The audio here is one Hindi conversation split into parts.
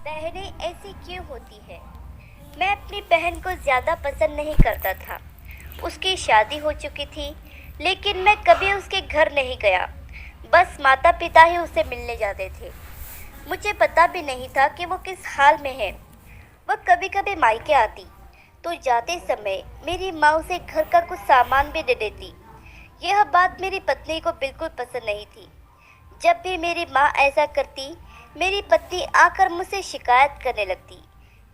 बहनें ऐसी क्यों होती है? मैं अपनी बहन को ज़्यादा पसंद नहीं करता था। उसकी शादी हो चुकी थी, लेकिन मैं कभी उसके घर नहीं गया। बस माता पिता ही उसे मिलने जाते थे। मुझे पता भी नहीं था कि वो किस हाल में है। वह कभी कभी मायके आती, तो जाते समय मेरी माँ उसे घर का कुछ सामान भी दे देती। यह बात मेरी पत्नी को बिल्कुल पसंद नहीं थी। जब भी मेरी माँ ऐसा करती, मेरी पत्नी आकर मुझसे शिकायत करने लगती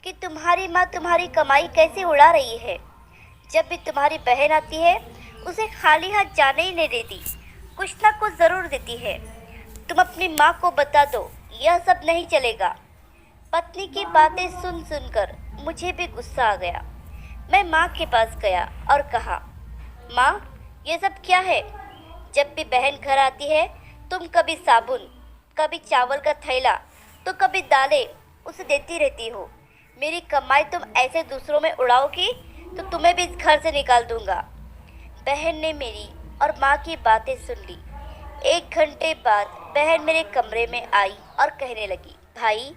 कि तुम्हारी माँ तुम्हारी कमाई कैसे उड़ा रही है। जब भी तुम्हारी बहन आती है, उसे खाली हाथ जाने ही नहीं देती, कुछ ना कुछ ज़रूर देती है। तुम अपनी माँ को बता दो, यह सब नहीं चलेगा। पत्नी की बातें सुन सुनकर मुझे भी गुस्सा आ गया। मैं माँ के पास गया और कहा, माँ, ये सब क्या है? जब भी बहन घर आती है, तुम कभी साबुन, कभी चावल का थैला, तो कभी दालें उसे देती रहती हो। मेरी कमाई तुम ऐसे दूसरों में उड़ाओगी तो तुम्हें भी इस घर से निकाल दूंगा। बहन ने मेरी और माँ की बातें सुन ली। 1 घंटे बाद बहन मेरे कमरे में आई और कहने लगी, भाई,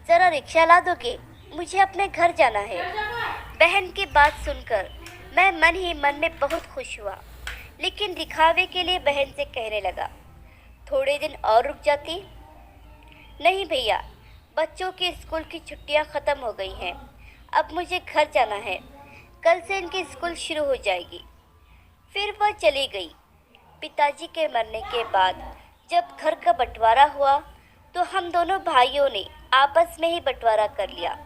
ज़रा रिक्शा ला दोगे? मुझे अपने घर जाना है। बहन की बात सुनकर मैं मन ही मन में बहुत खुश हुआ, लेकिन दिखावे के लिए बहन से कहने लगा, थोड़े दिन और रुक जाती। नहीं भैया, बच्चों की स्कूल की छुट्टियां ख़त्म हो गई हैं। अब मुझे घर जाना है। कल से इनकी स्कूल शुरू हो जाएगी। फिर वह चली गई। पिताजी के मरने के बाद जब घर का बंटवारा हुआ, तो हम दोनों भाइयों ने आपस में ही बंटवारा कर लिया,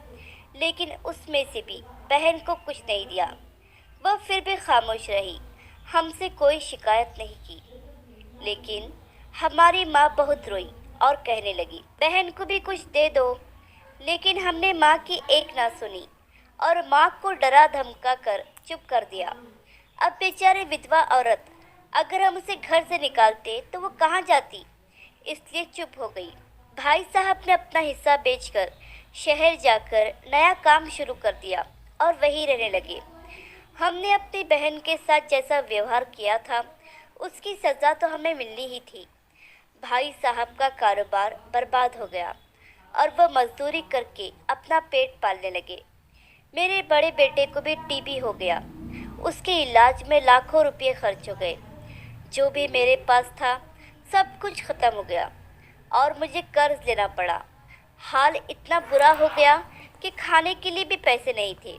लेकिन उसमें से भी बहन को कुछ नहीं दिया। वह फिर भी खामोश रही, हमसे कोई शिकायत नहीं की। लेकिन हमारी माँ बहुत रोई और कहने लगी, बहन को भी कुछ दे दो। लेकिन हमने माँ की एक ना सुनी और माँ को डरा धमका कर चुप कर दिया। अब बेचारी विधवा औरत, अगर हम उसे घर से निकालते तो वो कहाँ जाती, इसलिए चुप हो गई। भाई साहब ने अपना हिस्सा बेचकर शहर जाकर नया काम शुरू कर दिया और वहीं रहने लगे। हमने अपनी बहन के साथ जैसा व्यवहार किया था, उसकी सज़ा तो हमें मिलनी ही थी। भाई साहब का कारोबार बर्बाद हो गया और वह मजदूरी करके अपना पेट पालने लगे। मेरे बड़े बेटे को भी टीबी हो गया। उसके इलाज में लाखों रुपये खर्च हो गए। जो भी मेरे पास था, सब कुछ ख़त्म हो गया और मुझे कर्ज लेना पड़ा। हाल इतना बुरा हो गया कि खाने के लिए भी पैसे नहीं थे।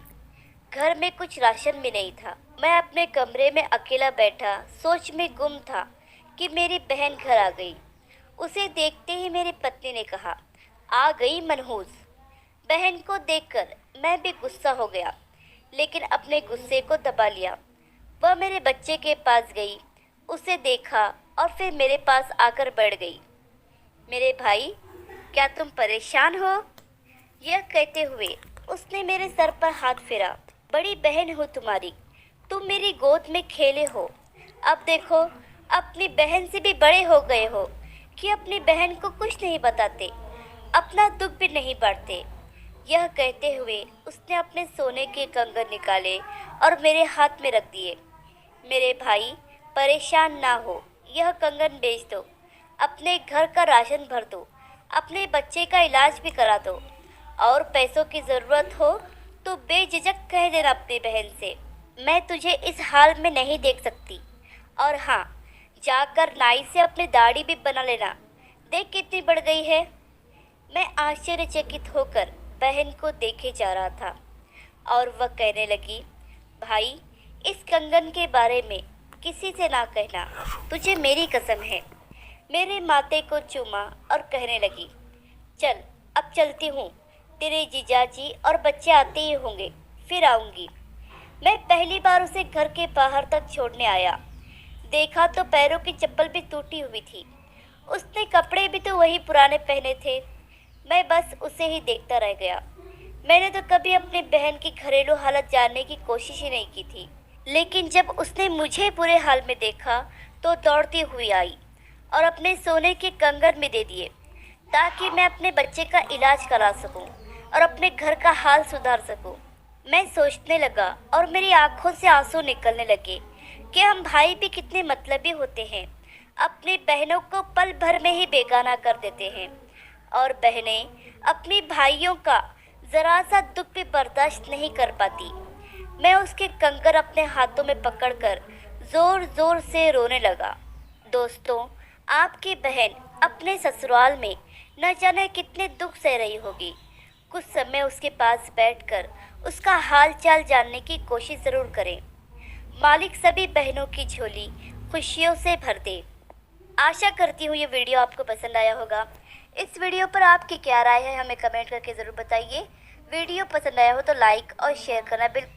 घर में कुछ राशन भी नहीं था। मैं अपने कमरे में अकेला बैठा सोच में गुम था कि मेरी बहन घर आ गई। उसे देखते ही मेरी पत्नी ने कहा, आ गई मनहूस। बहन को देखकर मैं भी गुस्सा हो गया, लेकिन अपने गुस्से को दबा लिया। वह मेरे बच्चे के पास गई, उसे देखा और फिर मेरे पास आकर बैठ गई। मेरे भाई, क्या तुम परेशान हो? यह कहते हुए उसने मेरे सर पर हाथ फेरा। बड़ी बहन हो तुम्हारी, तुम मेरी गोद में खेले हो। अब देखो, अपनी बहन से भी बड़े हो गए हो कि अपनी बहन को कुछ नहीं बताते, अपना दुख भी नहीं बांटते। यह कहते हुए उसने अपने सोने के कंगन निकाले और मेरे हाथ में रख दिए। मेरे भाई, परेशान ना हो, यह कंगन बेच दो, अपने घर का राशन भर दो, अपने बच्चे का इलाज भी करा दो, और पैसों की ज़रूरत हो तो बेझिझक कह देना अपनी बहन से, मैं तुझे इस हाल में नहीं देख सकती। और हाँ, जाकर नाई से अपनी दाढ़ी भी बना लेना, देख कितनी बढ़ गई है। मैं आश्चर्यचकित होकर बहन को देखे जा रहा था और वह कहने लगी, भाई, इस कंगन के बारे में किसी से ना कहना, तुझे मेरी कसम है। मेरे माथे को चूमा और कहने लगी, चल, अब चलती हूँ, तेरे जीजाजी और बच्चे आते ही होंगे, फिर आऊँगी। मैं पहली बार उसे घर के बाहर तक छोड़ने आया। देखा तो पैरों की चप्पल भी टूटी हुई थी। उसने कपड़े भी तो वही पुराने पहने थे। मैं बस उसे ही देखता रह गया। मैंने तो कभी अपनी बहन की घरेलू हालत जानने की कोशिश ही नहीं की थी, लेकिन जब उसने मुझे बुरे हाल में देखा तो दौड़ती हुई आई और अपने सोने के कंगन में दे दिए, ताकि मैं अपने बच्चे का इलाज करा सकूं और अपने घर का हाल सुधार सकूं। मैं सोचने लगा और मेरी आंखों से आंसू निकलने लगे कि हम भाई भी कितने मतलबी होते हैं, अपनी बहनों को पल भर में ही बेगाना कर देते हैं। और बहनें अपने भाइयों का ज़रा सा दुख भी बर्दाश्त नहीं कर पाती। मैं उसके कंकर अपने हाथों में पकड़कर ज़ोर ज़ोर से रोने लगा। दोस्तों, आपकी बहन अपने ससुराल में न जाने कितने दुख सह रही होगी। कुछ समय उसके पास बैठकर उसका हाल चाल जानने की कोशिश ज़रूर करें। मालिक सभी बहनों की झोली खुशियों से भर दे। आशा करती हूँ ये वीडियो आपको पसंद आया होगा। इस वीडियो पर आपकी क्या राय है हमें कमेंट करके ज़रूर बताइए। वीडियो पसंद आया हो तो लाइक और शेयर करना बिल्कुल